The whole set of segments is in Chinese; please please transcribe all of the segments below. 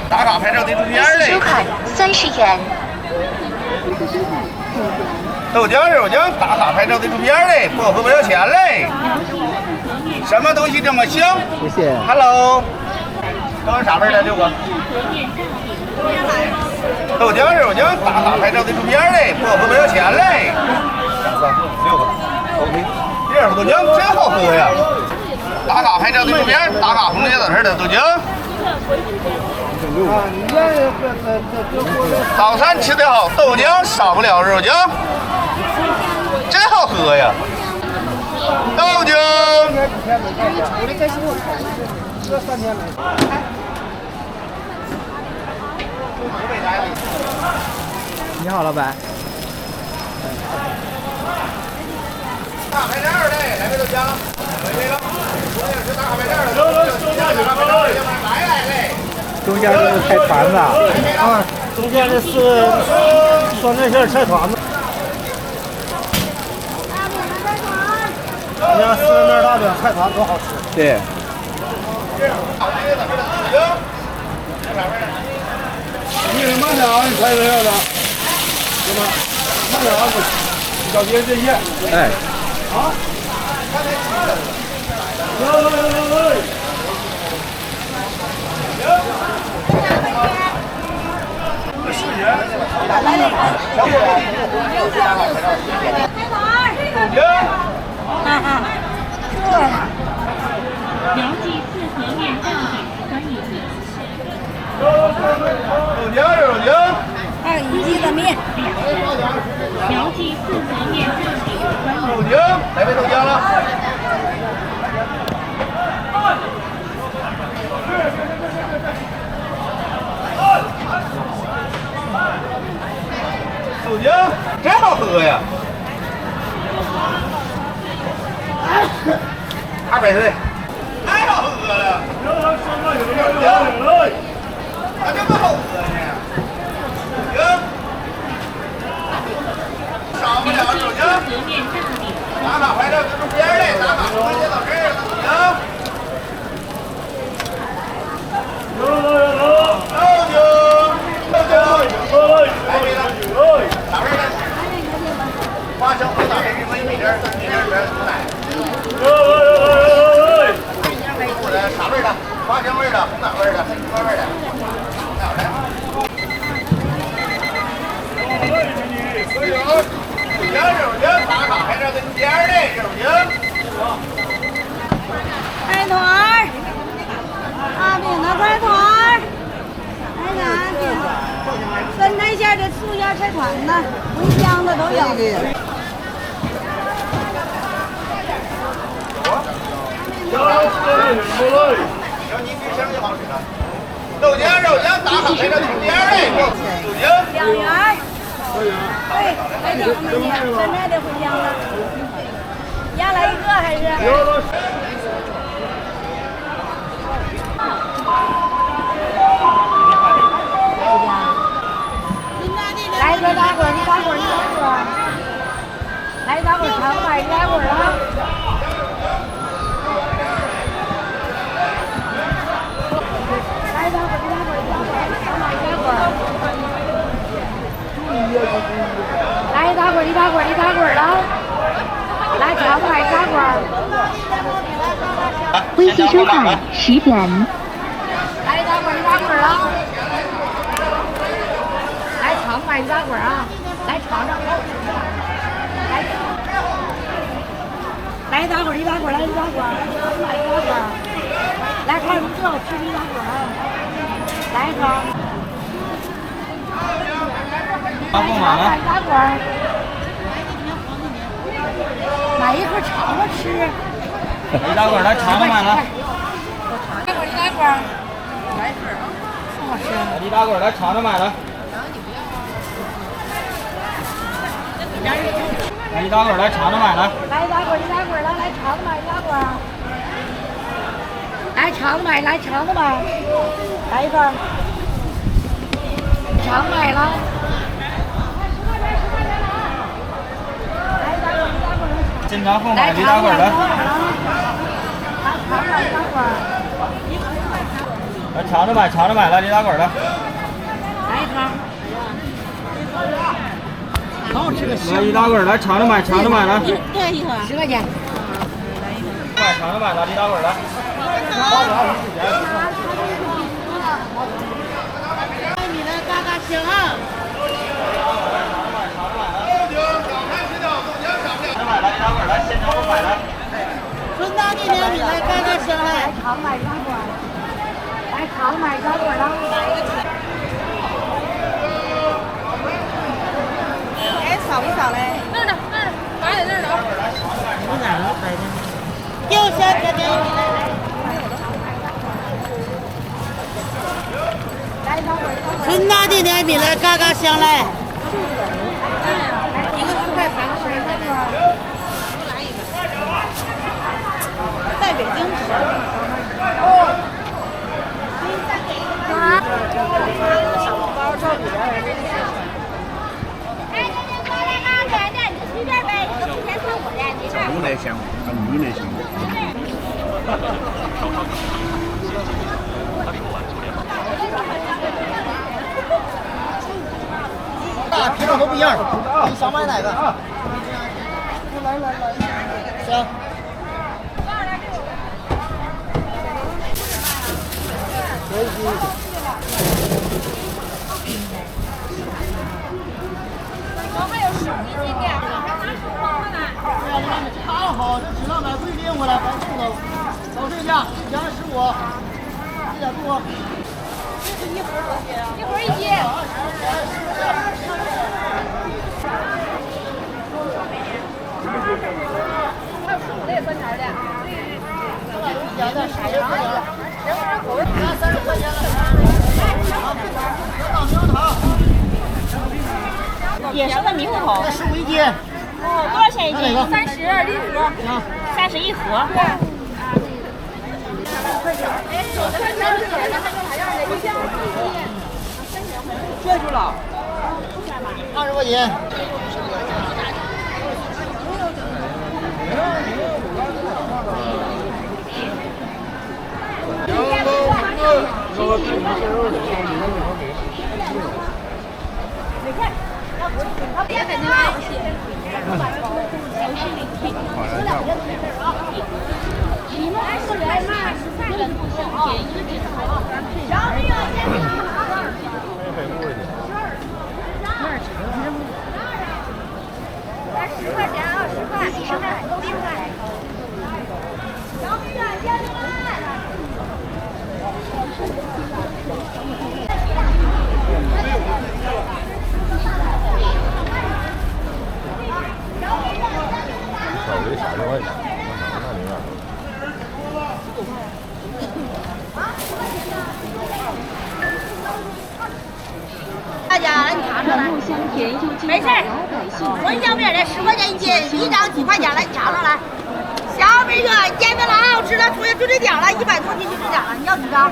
打卡拍照的中间嘞，收款30元。豆浆肉浆打卡拍照的中间嘞，不付不要钱嘞。什么东西这么香？谢谢。Hello， 都是啥味的六哥？豆浆肉浆打卡拍照的中间嘞，不付不要钱嘞。2、3、6个 ，OK。热乎豆浆真好喝呀！打卡拍照的中间，打卡红莲子馅的豆浆。早餐吃得好，豆浆少不了肉浆，真好喝呀！豆浆。你好，老板。打卡拍照的，来杯豆浆。来了，我也是打卡拍照的。来嘞。中间这是菜团子啊，中间的是酸菜馅菜团子。你看四面大饼菜团多好吃。对。你慢点啊，你拍这样的，行吗？慢点啊，我小心这线。哎。啊。来。苗记四合面酱饼，欢迎你。豆浆肉浆。还有1斤的面。苗记四合面酱饼，欢迎豆浆，来杯豆浆了。豆浆真好喝呀！200岁，太好喝了！咋这么好喝呢？行，少不了豆浆。打卡拍照就中间嘞，打卡中间到这儿了，行。来杯了，啥味的？花生红枣黑芝麻米汁，米汁里边牛奶。啥味的？花生味的、红枣味的、黑芝麻味的。肉浆打卡拍照的中间嘞，肉浆。菜团儿，大饼的菜团儿，来啥饼？酸菜馅的、素馅菜团子，茴香的都有。要您吃香就好吃了。豆浆、肉浆打卡拍照的中间嘞，豆浆。2元。对，来点酸菜的、茴香的。你要来1个还是？来一个打滚，你打滚，来打滚长吧，你打滚啊！来打滚，来打滚，你打滚了，来长吧，打滚。微信收款10元。来打滚，你打滚了。来长吧，你打滚啊！来尝尝。来打滚，你打滚，来你打滚，来打滚。来看这个吃驴打滚儿，来一个。不买了。打滚儿，买一盒尝着吃。驴打滚来尝着买了。驴打滚儿，来一份啊，好好吃。驴打滚来尝着买了。驴打滚来尝着买了。来打滚，来尝着买打滚儿。来尝着买，来尝着买，来一份。尝买了。经常后买驴打滚的。来尝着买，尝着买了驴打滚的。来一盒。好好吃个来驴打滚来尝着买，尝着买了。对，一盒10块钱。尝着买了驴打滚的。你的嘎嘎香啊！买了驴打滚来，现成买了。春大地年米来嘎嘎香来，尝买打滚，来尝买打滚了。哎，扫一扫嘞。那儿呢，摆在那儿呢。你哪能摆的？又香甜甜米来。春大地年米来嘎嘎香来。一个10块3个10块多。在北京吃。啊！小包照里边。哎，这过来啊，奶奶，你随便呗，你都不嫌我的，没事。我来香，你来香。大品种都不一样，你想买哪个？行。我们有手机进店，还拿手包呢。看好，这质量买不一定我来白送的，保证价215，这点多。这是一盒多少斤啊？一盒1斤。还有手的也分钱的。30块钱了。野生的猕猴桃。这15一斤。哦，多少钱一斤？30，礼盒。30一盒。撅住了。20块钱。10块钱啊，10块，10块都10块。小米软件的吗？大家，你尝尝来。没事，我小米的10块钱一斤，一张几块钱来，你尝尝来。小米月煎饼了啊，我吃了，出去就这点了，100多斤就这点了，你要几张？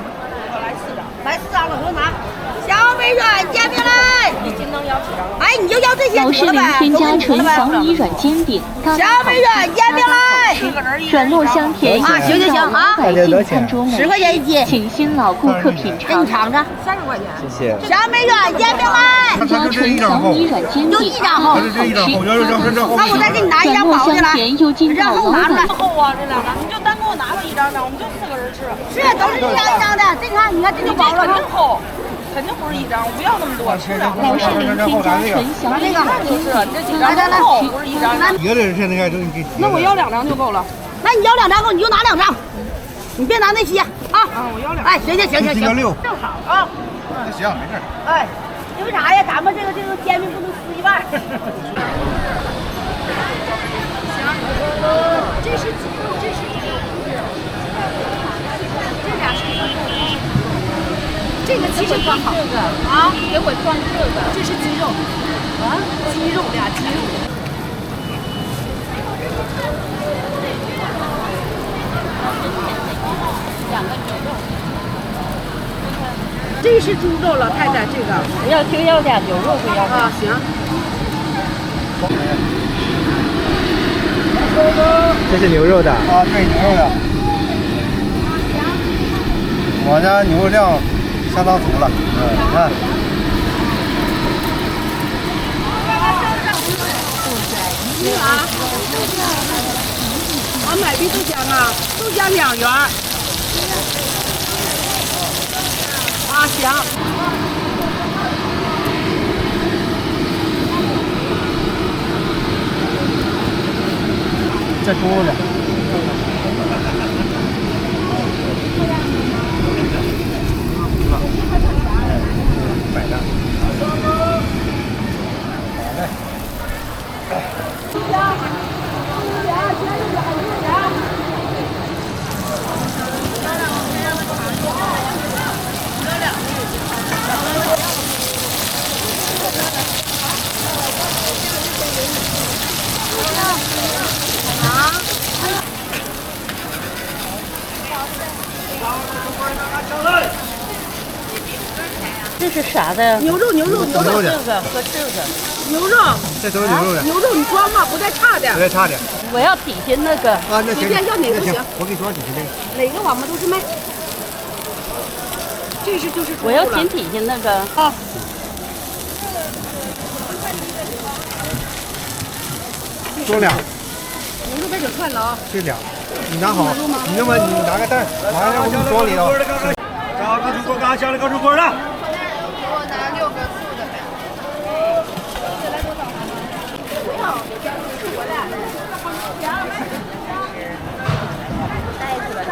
来4张，我给我拿。小米月煎饼来，你今能要几张？哎，你就要这些老式零添加纯小米软煎饼，刚刚好煎饼来，软糯香甜，啊，行行行啊，500订餐桌10块钱一斤，请新老顾客品尝。给你尝尝，30块钱。谢谢。小米软煎饼来，加纯小米软煎饼，就1张厚，那我再给你拿1张薄的来，这厚拿出来。厚啊，这2张，你就单给我拿出1张，我们就4个人吃。是，都是1张1张的，这看，你看这就薄了，肯定厚。肯定不是1张，我不要那么多，吃2个。老式零添加纯小米软煎饼，这几张厚，不是1张。一个人现在给。那我要2张就够了。那你要2张够，你就拿2张，你别拿那些啊。我要2。哎，行，这个6。正好啊。那行，没事。哎，因为啥呀？咱们这个煎饼不能撕一半。这是鸡肉，这是鸡肉，这俩是鸡肉。这个其实装好这个啊，给我装这个，这是鸡肉啊，鸡肉俩鸡肉。2个牛肉。这是猪肉，老太太，这个要俩牛肉不要啊？行。这是牛肉的啊，对，牛肉的。我家牛肉量相当足了，你看。我买的豆浆啊，豆浆2元。啊，行。再多点。买的。这是啥的？牛肉，这个和这个。牛肉。这都是牛肉的。牛肉你装吧，不带差的。不带差的。我要底下那个。啊，那行。要哪个行？我给你装底下那个。哪个我们都是卖。这是就是我要紧底下那个。啊。装2。牛肉别整串了啊。这2，你拿好，你要么你拿个袋，马上让我给你装里头。找高出锅，刚香的高出锅的。给我拿6个素的呗。这来多少盘呢？不要，是我的。袋子了。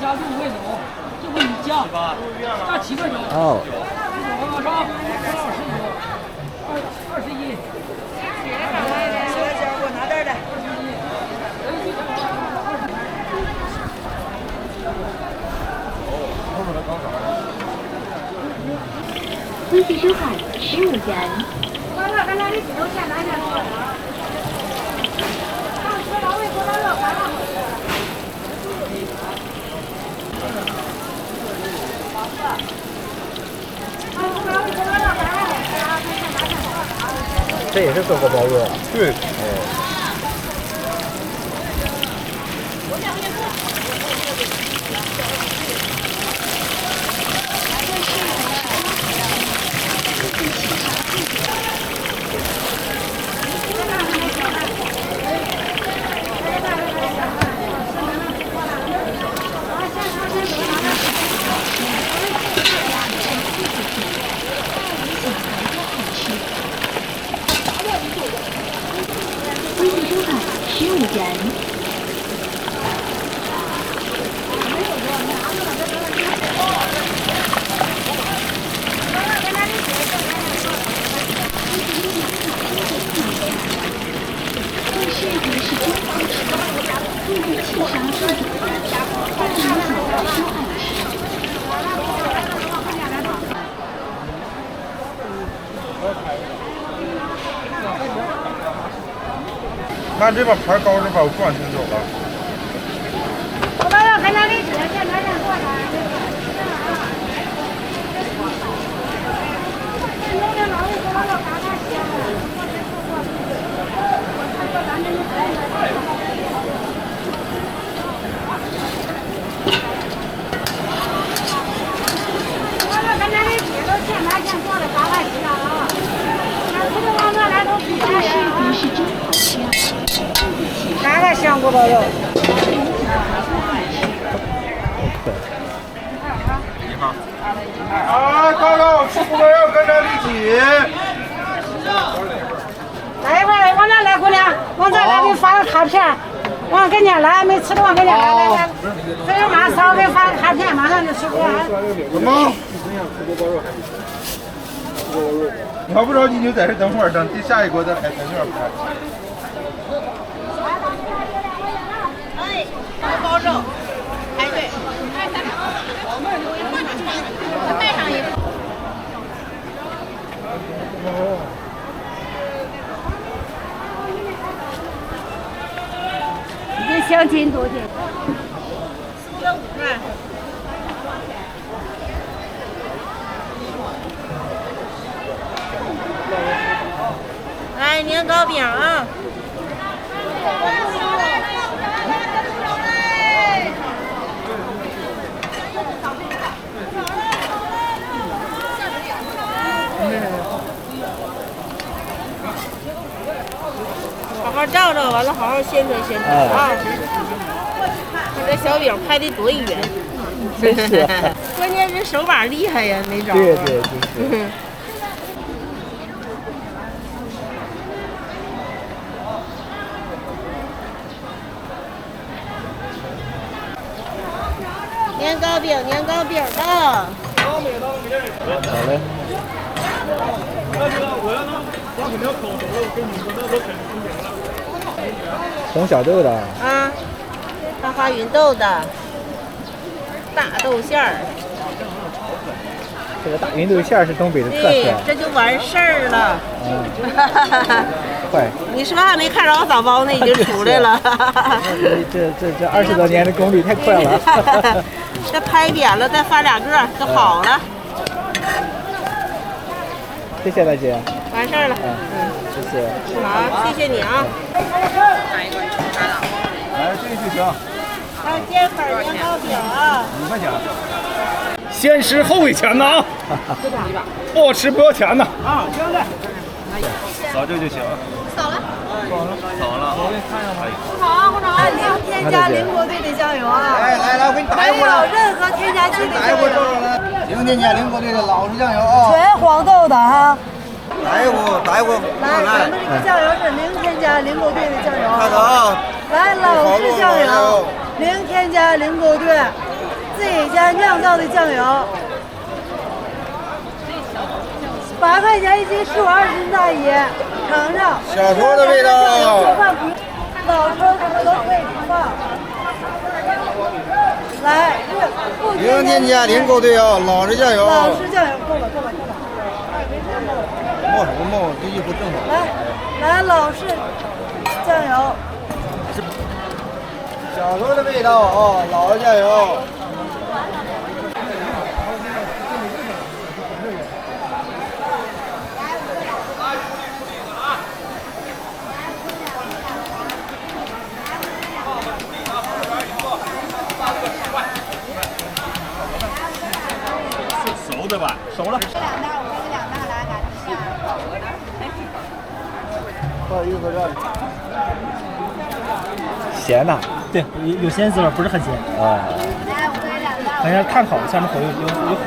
加6块9，这回你加7块9。哦。往上，21。给我拿袋的。温习收看15元。完了，咱俩的鸡肉先拿下来。上车老魏过来了，完了。这也是中国包肉。对。温习收看15元。俺这边牌高着把我惯成走了。我们要跟那里去，现在过来。哪个香菇包肉？啊，刚刚出门要跟着一起。来一会儿，往那来，姑娘，往这来给你发个卡片，往跟前来，没吃的往跟前来，来，这有马嫂给你发个卡片，马上就吃过来。怎么？你要不着急，就在这等会儿，等第下一锅再拍，在这儿拍。哎，包肉，排队，带上一个。你这相亲多少钱？4.5块。来年糕饼啊！好好照照，完了好好宣传宣传啊！看这小饼拍的多圆，真是。关键是手把厉害呀，那招。对对，就是。年糕饼，年糕饼的。好嘞。红小豆的。啊，大花芸豆的，大豆馅儿。这个大芸豆馅儿是东北的特色。对，这就完事儿了。快！你是不是还没看着我枣包呢？已经出来了。这20多年的功力太快了。这拍扁了，再发2个就好了。谢谢大姐。完事儿了。谢谢。好，谢谢你啊。来，这个就行。还有煎粉年糕饼啊。5块钱。先吃后给钱呐啊！不好吃不要钱呐啊！行的。扫这就行。扫了。扫了。我给你看一下吧。不好，零添加零国队的酱油啊！来，我给你打一没有任何添加剂的酱油。零添加零国队的老式酱油啊！纯黄豆的哈。打一锅。来，咱们这个酱油是零添加零国队的酱油。看着啊！来，老式酱油，零添加零国队，自己家酿造的酱油。8块钱1斤，15、20斤大爷，尝尝。小时的味道。做饭不用，老抽什么都可以不放。来，零添加零勾兑啊，老式酱油。老式酱油，够了。冒什么冒？这衣服正好。来，老式酱油。小时候的味道啊，老式酱油。熟的吧？熟了。不好意思，这里。咸呐。对，有咸滋味，不是很咸。啊。好像炭烤下面火有火。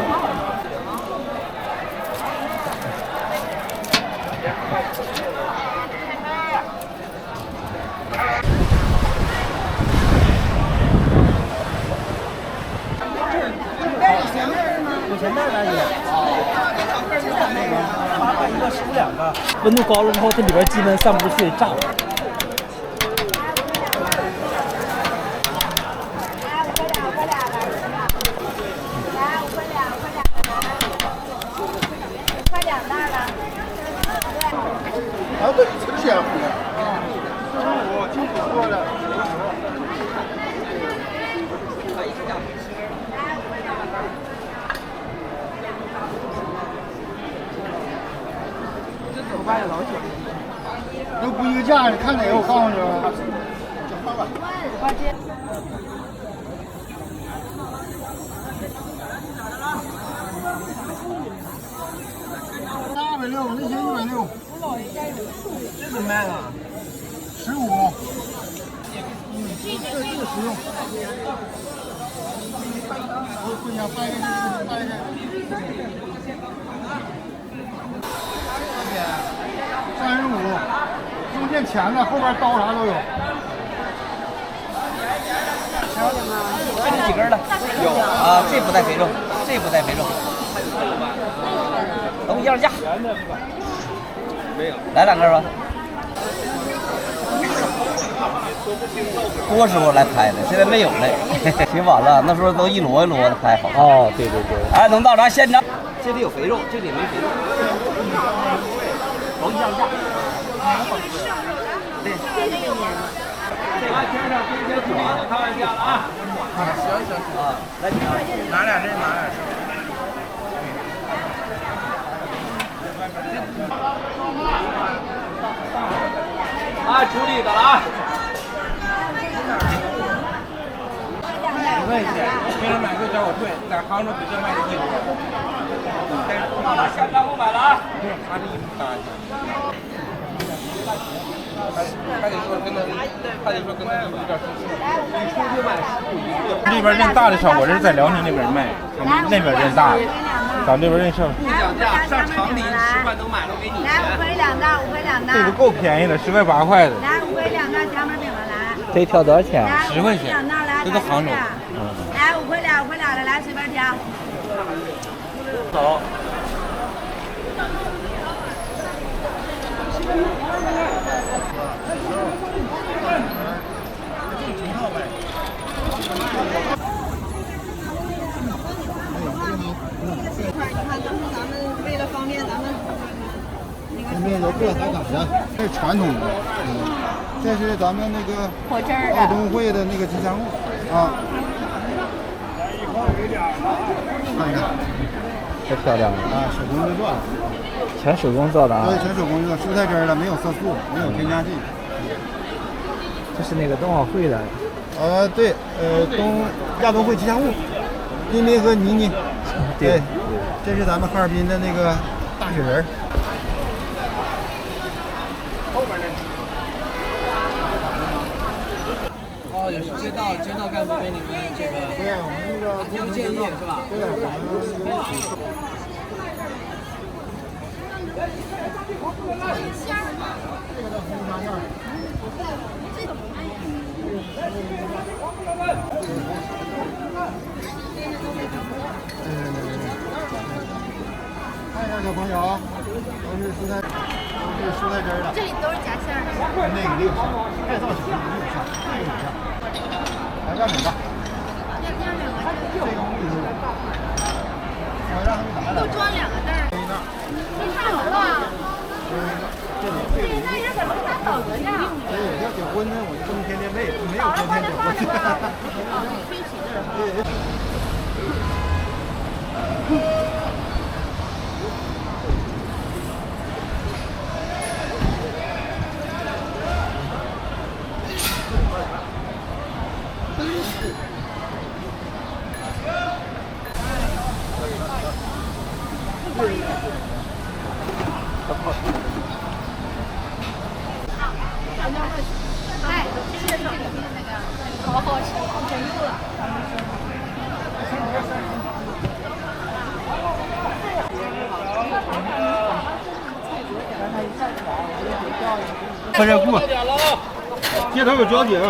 有咸蛋大姐。8块1个，15两个。温度高了之后，这里边鸡们散不出去，炸了。啊，对，吃咸乎的。看哪个？我告诉你吧。260，那些160。这怎么卖呢？15。这个实用。我回家掰开。35，中间钳子，后边刀啥都有。这是几根了？有啊，这不带肥肉，这不带肥肉。等一样价。没有，来2根吧。郭师傅来拍的，现在没有了，挺晚了。那时候都一摞一摞的拍，好看。哦，对。哎，能到咱现场，这里有肥肉，这里没肥肉。等一样价。对。这个天上飞些果，开玩笑了啊！行啊，来拿2针，拿2针。啊，处理的了啊！问一下，别人买就找我退，在杭州比这卖的贵。到了现场我买了啊！对，他这一打一下。还得说跟他有点生气。你出去买这边认大的少，我这是在辽宁那边卖，他们那边认大的，咱这边认少。不讲价，上厂里10块能买着给你钱。来5块2袋，5块2袋。这个够便宜的，10块8块的。来5块2袋，前面饼了来。这一条多少钱？10块钱。这都杭州。来5块2，5块2的，来随便挑。走。这面有各海港的，这是传统的，这是咱们那个奥冬会的那个吉祥物啊。看一看，太漂亮了啊！手工制作的，全手工做的啊。对，全手工制作，蔬菜汁的，没有色素，没有添加剂。这是那个冬奥会的。对，亚冬会吉祥物，彬彬和妮妮。对，这是咱们哈尔滨的那个大雪人。哦，也是街道干部给你们这个，对，我们那个提出建议是吧？对，我们。看一下小朋友，都是蔬菜汁的。这里都是夹馅的。那个6项，太造型的6项，这个5项，还要哪个？这个50个。我让他们打。都装2个袋儿。这差不多啊。这那人怎么还倒着呢？要结婚呢，我就不能天天喂，没有天天结婚。哎，这是那个，好好吃，真不了。快点过，街头有交警。